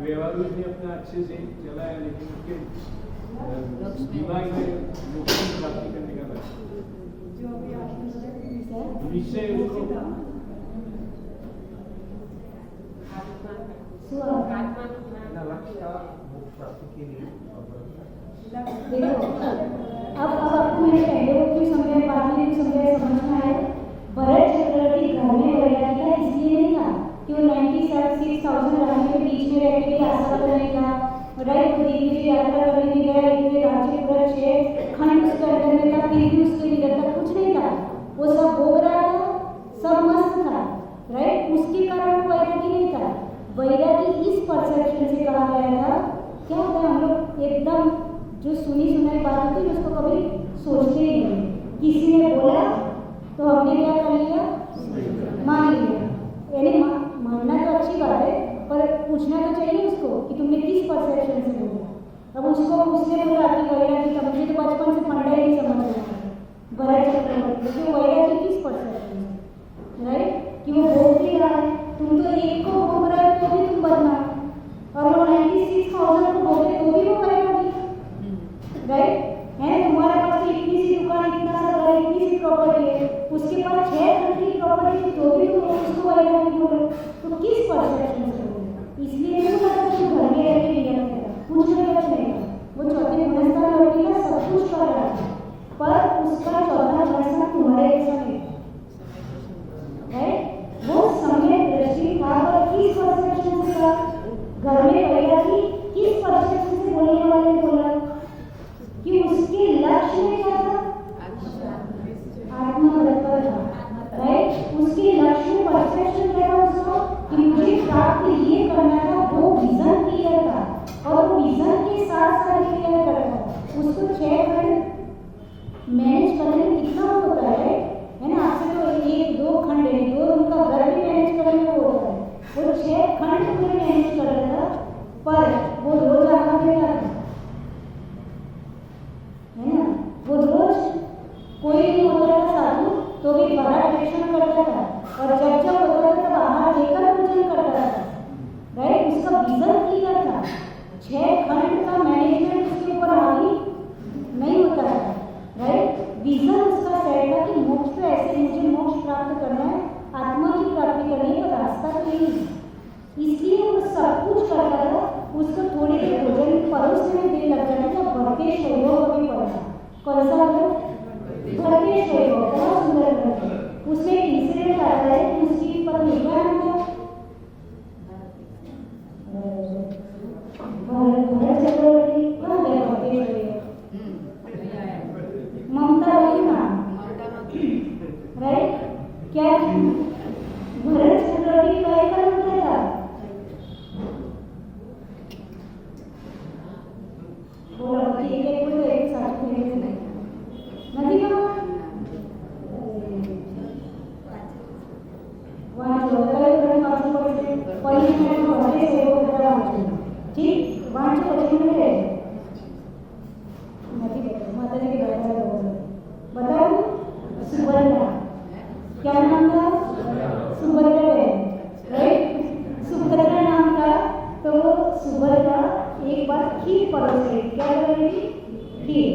व्यवहार उसने अपना अच्छे से चला है, लेकिन उसके दिमाग में मोक्ष की प्राप्ति करने का निश्चय उसको देखो, अब आपको मैंने पहले वो क्यों समझाया, बाद में क्यों समझाया, समझ में आया? भरत चक्रवर्ती घर में वैरागी था, इसलिए नहीं था कि वो 96,000 रानी के बीच में रह के भी आशा कर नहीं था, राइट? वो दिग्विजय यात्रा करने नहीं गया, इतने राज्य पूरा 6 खंड उसके अंदर में था, फिर भी उसके निरंतर कुछ नहीं था, वो सब भोग रहा था, सब मस्त था, राइट? उसके कारण वो वैरागी नहीं था। वैरागी इस परसेप्शन से कहा गया था। क्या होता है, हम लोग एकदम जो सुनी सुनाई बात होती है उसको कभी सोचते ही नहीं, किसी ने बोला तो हमने क्या कर लिया, मान लिया। यानी मानना तो अच्छी बात है, पर पूछना तो चाहिए उसको कि तुमने किस परसेप्शन से बोला। अब उसको उसने बोला कि वैरागी का, मुझे तो बचपन से पंडा ही नहीं समझ रहा भरत चक्रवर्ती, तो वैरागी किस परसेप्शन से, राइट? कि वो भोग भी रहा है, तुम तो एक को भोग रहे हो तो भी तुम बदनाम, और वो 96,000 को भोगे तो भी वो वैरागी, राइट? है तुम्हारे पास तो इतनी सी दुकान, इतना सा घर, इतनी सी प्रॉपर्टी है, उसके पास 6 घर की प्रॉपर्टी है, तो भी तुम उसको वैरागी बोलो, तो किस परसेप्शन से बोलो? इसलिए नहीं लगा कि घर में रह के नियम है, कुछ गलत नहीं था, वो चौथे गुणस्थान लड़की का सब कुछ कर रहा था, पर उसका चौथा गुणस्थान तुम्हारे जैसा नहीं, राइट? वो सम्यक दृष्टि था, पर किस परसेप्शन से था? घर में वैरागी किस परसेप्शन से बोलने वाले बोला कि उसके लक्ष्य में क्या था, आत्मतत्पर था, राइट? उसके लक्ष्य में परसेप्शन क्या था उसको कि मुझे प्राप्त ये करना था, वो विजन क्लियर था, और वो विजन के साथ साथ क्लियर करता था। उसको 6 खंड मैनेज करने में कितना होता है ना? आपसे तो 1-2 खंड है, 2 उनका घर भी मैनेज करने में होता है, वो 6 खंड पूरे मैनेज कर रहा था, पर वो रोज आना देता था, है ना? वो रोज कोई नहीं होता था साधु तो भी बड़ा प्रेक्षण करता था, और जब जब होता था तब आहार लेकर पूजन करता था, राइट? उसका विजन क्लियर था, 6 खंड का मैनेजमेंट उसके ऊपर हावी बाकी एक को तो एक साथ में नदी का वहाँ जो कई बार पड़ते में बढ़ते से वो बड़ा होते ठीक वहाँ जो बच्चे में है नदी माता जी के घर बताओ सुभद्रा क्या नाम था सुभद्रा राइट सुभद्रा नाम था तो सुभद्रा एक बार खीर परोस रही क्या कर रही थी खीर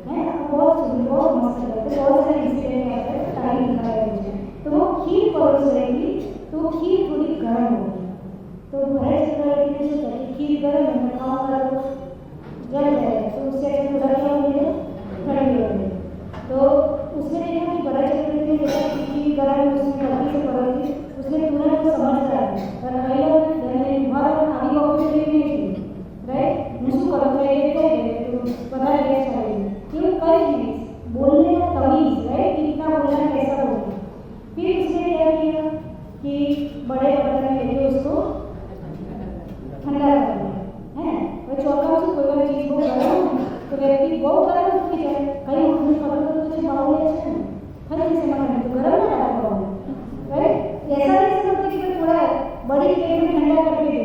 है बहुत सुंदर बहुत मस्त लग रहा है बहुत सारे इंसिडेंट आते हैं टाइम दिखाया मुझे तो वो खीर परोस रही थी तो खीर थोड़ी गर्म हो गई तो भरत चक्रवर्ती ने सोचा कि खीर गर्म है मैं खाऊंगा तो जल जाएगा तो उससे थोड़ा क्या हो गया ठंडी हो गई तो उसने देखा कि भरत चक्रवर्ती ने देखा कि खीर गर्म है उसने गलती से परोस दी उसने तुरंत वो समझ रहा है और कई लोग घर में बाहर आगे बाबू के लिए नहीं थी राइट मुझको करो तो ये कह तो पता है चाहिए क्यों कई नहीं बोलने का तमीज राइट कितना बोलना कैसा बोलना फिर उसने क्या किया कि बड़े बर्तन में लेके उसको ठंडा कर दिया है और चौका से कोई चीज को गर्म तो व्यक्ति बहुत गर्म होती है कहीं उठने पकड़ तो कुछ बाहुल है हर जैसे मन तो गर्म ना रखा हो राइट ऐसा नहीं समझते कि थोड़ा बड़ी प्लेट में ठंडा करके दे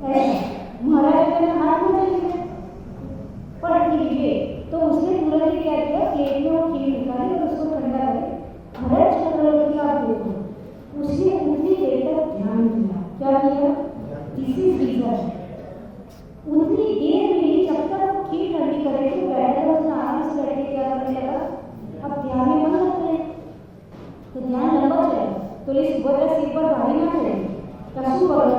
ऐसा महाराज का हाथ में चलिए पर ठीक है तो उसने तुरंत क्या किया प्लेट में वो खीर निकाली और उसको ठंडा करे भरत चक्रवर्ती आप देखो उसने उतनी देर तक ध्यान दिया क्या किया दिस इज रीजन उतनी देर में ही जब तक वो खीर ठंडी करे तो बैठा उसने आराम से बैठ के क्या करने लगा अब ध्यान में मन लगते हैं तो ध्यान लंबा चले तो ये सुभद्रा सिर पर भारी ना चले कसू बगल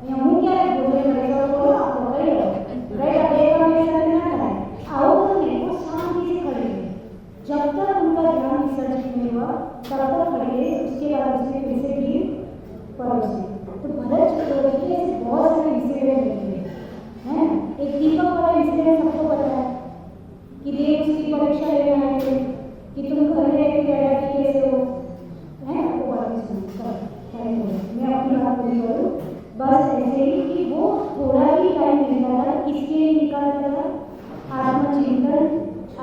या मुंह क्या है बोले मेरे को बोलो आप बोल रहे हो राइट अब एक हमें सारे ना कराए आओ तो नहीं वो शांति से खड़े हैं जब तक उनका ध्यान विसर्जित नहीं हुआ तब तक खड़े रहे उसके बाद उसने फिर से खीर परोसी तो भरत चक्रवर्ती के ऐसे बहुत सारे इंसिडेंट होते हैं एक दीपक वाला इंसिडेंट सबको पता है कि देव उसकी परीक्षा लेने आए थे कि तुम घर में रहते बैठा कि कैसे हो है आपको बात सुन मैं अपनी बात पूरी करूँ बस ऐसे ही कि वो थोड़ा ही टाइम मिलता था किसके लिए निकालता था आत्मचिंतन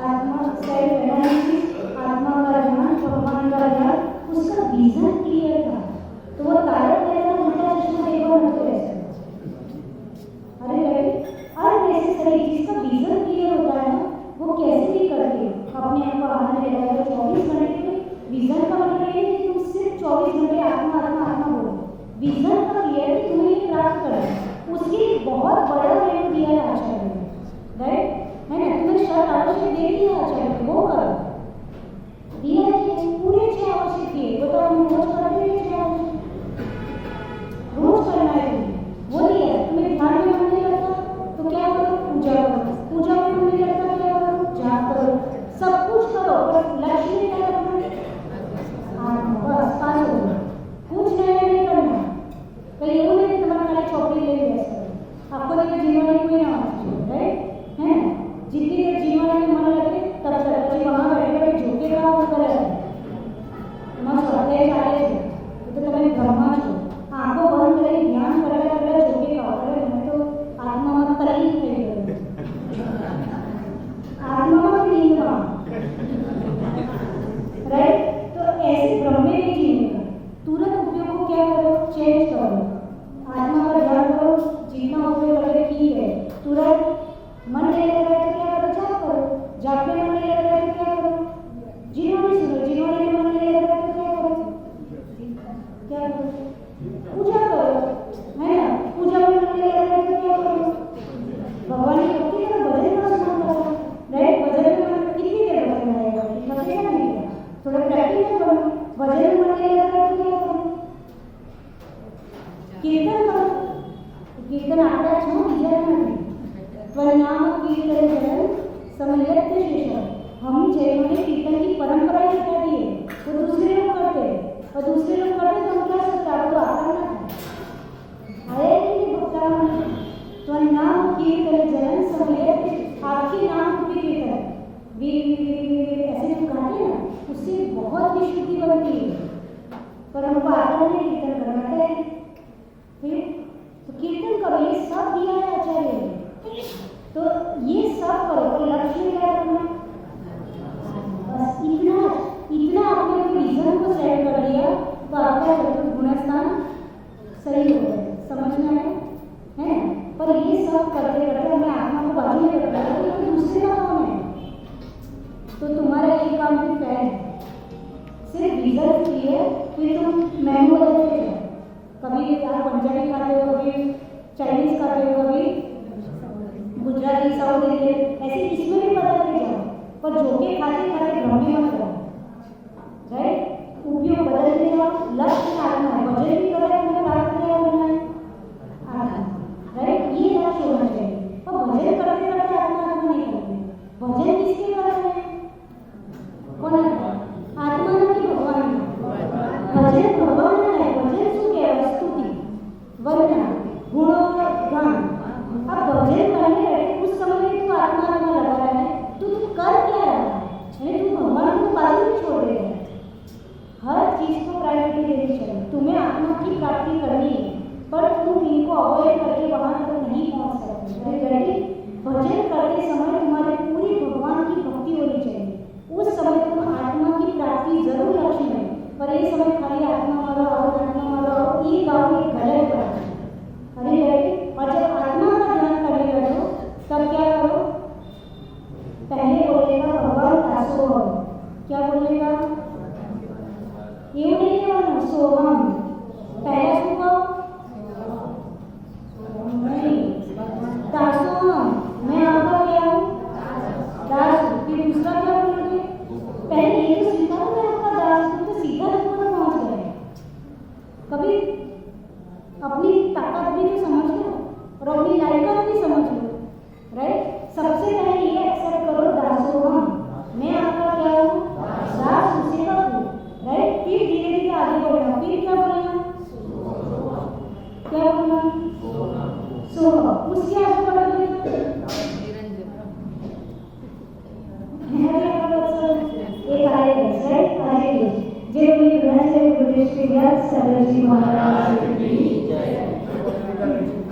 आत्मा सेल्फ एनालिसिस आत्मा का ध्यान भगवान का ध्यान उसका विजन क्लियर था तो वो तारक मेहता उल्टा चश्मा देखा होते ऐसे अरे राइट अननेसेसरी जिसका विजन क्लियर होता है ना वो कैसे भी करके अपने आप को आनंद ले जाएगा 24 घंटे में विजन का मतलब ये है कि तुम सिर्फ 24 घंटे आत्मा आत्मा आत्मा बोलो विजन का क्लियर कि तुम्हें ये प्राप्त करना उसके बहुत बड़ा वैल्यू दिया है आचार्य ने राइट है ना तुम्हें शर्त आवश्यक दे दिया आचार्य वो करो दिया कि पूरे 6 आवश्यक दिए बताओ हम रोज करते हैं 6 आवश्यक रोज करना है तुम्हें वो दिया तुम्हें ध्यान में मन नहीं लगता तो क्या करो पूजा करो पूजा में मन नहीं लगता क्या करो जाप करो सब कुछ करो बस लक्ष्य में क्या करना बस पास हो कुछ नहीं करना कल ये नहीं तुम्हारा खाली चौपड़ी ले लिया आपको देखिए जीवन में कोई ना आना राइट है जितनी देर जीवन में मन लगे तब तक जी वहाँ बैठे बैठे झोंके का वो गलत है मत सोते चाहे तो तुम्हें ब्रह्मा छो आंखों बंद करें ध्यान करके झोंके का अरे मैं तो आत्मा मत तली थे आत्मा मत नींद राइट तो ऐसे ब्रह्मे में जीने का तुरंत उपयोग को क्या करो चेंज करो आत्मा का ध्यान करो जितना उपयोग लगे ठीक है तुरंत मन नहीं लग रहा है तो क्या करो जाप करो जाप में मन नहीं लग रहा है तो क्या करो जिन्होंने सुनो जिन्होंने मन नहीं लग रहा है तो क्या करो पूजा करो है ना पूजा में मन नहीं लग रहा है तो क्या करो भगवान की भक्ति करो भजन का सुना करो राइट भजन में मन कितनी देर भजन रहेगा लगेगा नहीं थोड़ा प्रैक्टिस करो भजन में मन नहीं लग रहा है तो क्या करो कीर्तन करो कीर्तन आता छो विजय नहीं परिणाम कीर्तन जन समयत्य शेषम हम जैनों ने कीर्तन की परंपरा ही हटा दी है वो दूसरे लोग करते हैं और दूसरे लोग करते तो उनका सत्ता तो आता ना आया कि भक्ता परिणाम कीर्तन जन समयत्य आपके नाम के कीर्तन वीर ऐसे जो गाते हैं ना उससे बहुत विशुद्धि बनती है पर हमको आता नहीं कीर्तन करना है फिर तो कीर्तन करो ये सब दिया है आचार्य ने तो गुजराती साउथ इंडियन ऐसे इसमें भी बदलते जाओ, पर जोके खाते खाते भ्रमे मत रहो, राइट। उपयोग बदलते जाओ, लक्ष्य आत्मा है, भजन भी कर रहे हैं तुम्हें प्राप्त क्या करना है, आत्मा, राइट। ये लक्ष्य होना चाहिए। पर भजन करते करते आत्मा आत्मा नहीं करते, भजन किसके कर रहे हैं, कौन आत्मा की भगवान भजन भगवान है। भजन શું કહેવાય, સ્તુતિ वंदना गुणों का गान। अब भजन करने बैठे उस समय में तू आत्मा में लगा रहा है, तो तू कर क्या रहा है, यानी तू भगवान को बाजू में छोड़ दे रहा है। हर चीज को प्रायोरिटी देनी चाहिए। तुम्हें आत्मा की प्राप्ति करनी है, पर तुम इनको अवॉइड करके वहां तक नहीं पहुंच सकते। भजन करते समय तुम्हारी पूरी भगवान की भक्ति होनी चाहिए। उस समय तुम आत्मा की प्राप्ति जरूर लक्ष्य है, पर ये समय खाली आत्मा वाला आत्मा वाला ये गाँव में गलत बात है। अरे राइट। और जब आत्मा का ध्यान करने लगो तब क्या करो, पहले बोलेगा भगवान दासोहम। क्या बोलेगा, ये नहीं बोलना सोहम, पहला सुबह नहीं दासोहम, मैं आपका क्या हूँ, दास। फिर दूसरा क्या बोलोगे, पहले ये तो सीखा मैं आपका दास, तो सीधा ऊपर पहुंच गए। कभी अपनी ताकत भी तो समझ लो और अपनी लायकात भी समझ लो, राइट। सबसे पहले ये एक्सेप्ट करो दासोहम, मैं आपका क्या हूँ, दास, उसे का हूँ, राइट। फिर धीरे धीरे आगे बढ़ना। फिर क्या बोलना, क्या बोलना, सोहम। उसके आगे बढ़ोगे एक आएगा, राइट, आएगा। जय बोले ब्रह्मचार्य गुरुदेव श्री व्यास सरस्वती महाराज की जय।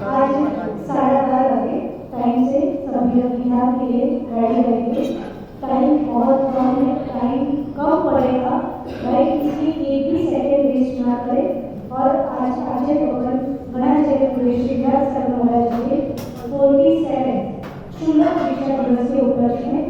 आज 12:30 बजे टाइम से सभी लोग बिहार के लिए रेडी रहेंगे। टाइम बहुत कम है, टाइम कम पड़ेगा, राइट। इसलिए एक भी सेकेंड वेस्ट ना करें। और आज ब्रह्मचार्य गुरुदेव श्री व्यास महाराज के 47 शुल्क दीक्षा दिवस के उपलक्ष्य में